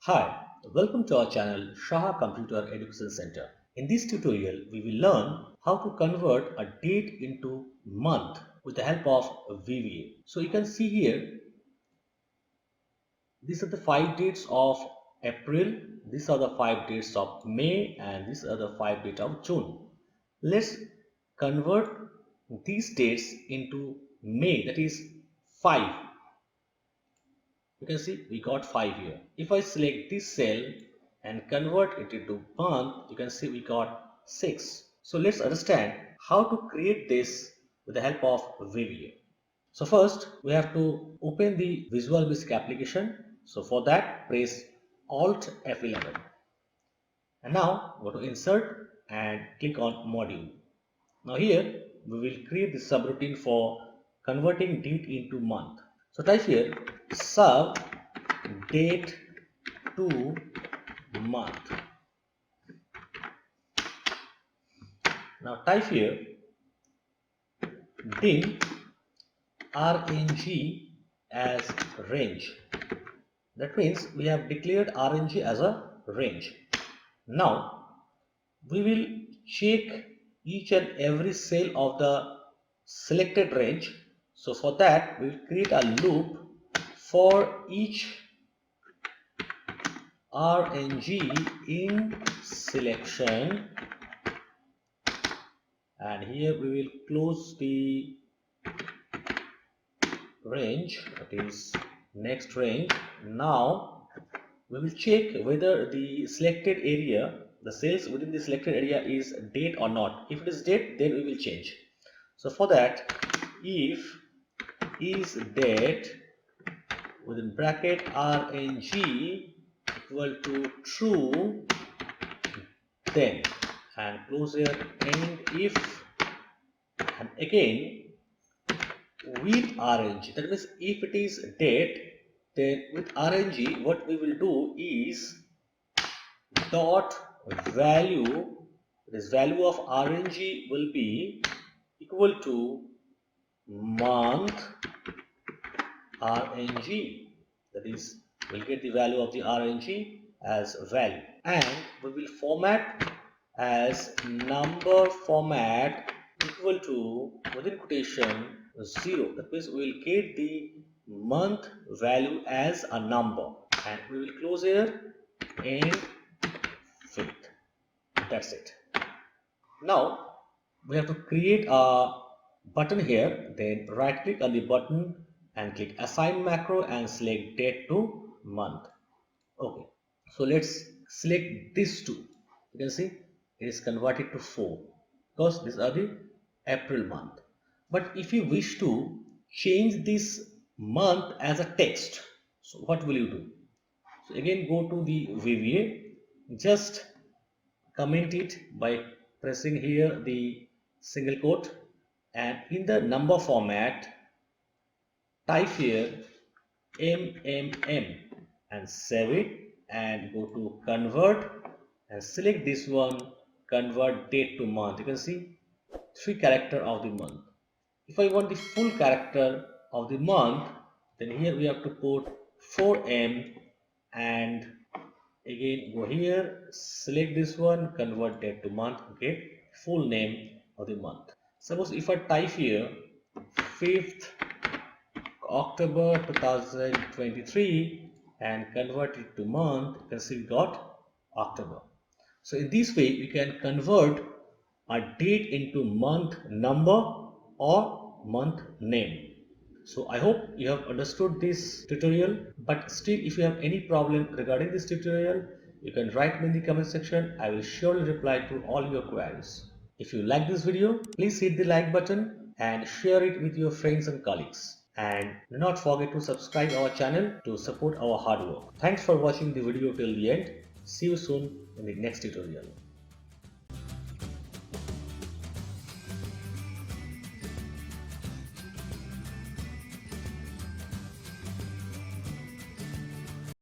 Hi, welcome to our channel Shah Computer Education Center. In this tutorial, we will learn how to convert a date into month with the help of VBA. So you can see here, these are the 5 dates of April, these are the 5 dates of May, and these are the 5 dates of June. Let's convert these dates into May, that is 5. You can see we got 5 here. If I select this cell and convert it into month, you can see we got 6. So let's understand how to create this with the help of VBA. So first we have to open the Visual Basic application. So for that, press Alt F11 and now go to Insert and click on Module. Now here we will create the subroutine for converting date into month. So type here sub date to month. Now type here dim RNG as range. That means we have declared RNG as a range. Now we will check each and every cell of the selected range. So for that we will create a loop for each RNG in selection, and here we will close the range, that is next range. Now we will check whether the selected area, the cells within the selected area is date or not. If it is date, then we will change. So for that, if is date within bracket RNG equal to true, then and close here, and if, and again with RNG. That means if it is date, then with RNG what we will do is dot value, this value of RNG will be equal to month RNG. That is, we'll get the value of the RNG as value, and we will format as number format equal to within quotation 0. That means we will get the month value as a number, and we will close here and fifth. That's it. Now we have to create a button here. Then right click on the button and click assign macro and select date to month. Okay, so let's select these two. You can see it is converted to 4 because these are the April month. But if you wish to change this month as a text, so what will you do? So again go to the VBA, just comment it by pressing here the single quote, and in the number format type here MMM and save it, and go to convert and select this one, convert date to month. You can see 3 character of the month. If I want the full character of the month, then here we have to put 4M, and again go here, select this one, convert date to month, get full name of the month. Suppose if I type here 5th October 2023 and convert it to month, you can see we got October. So in this way we can convert a date into month number or month name. So I hope you have understood this tutorial, but still if you have any problem regarding this tutorial, you can write me in the comment section. I will surely reply to all your queries. If you like this video, please hit the like button and share it with your friends and colleagues. And do not forget to subscribe our channel to support our hard work. Thanks for watching the video till the end. See you soon in the next tutorial.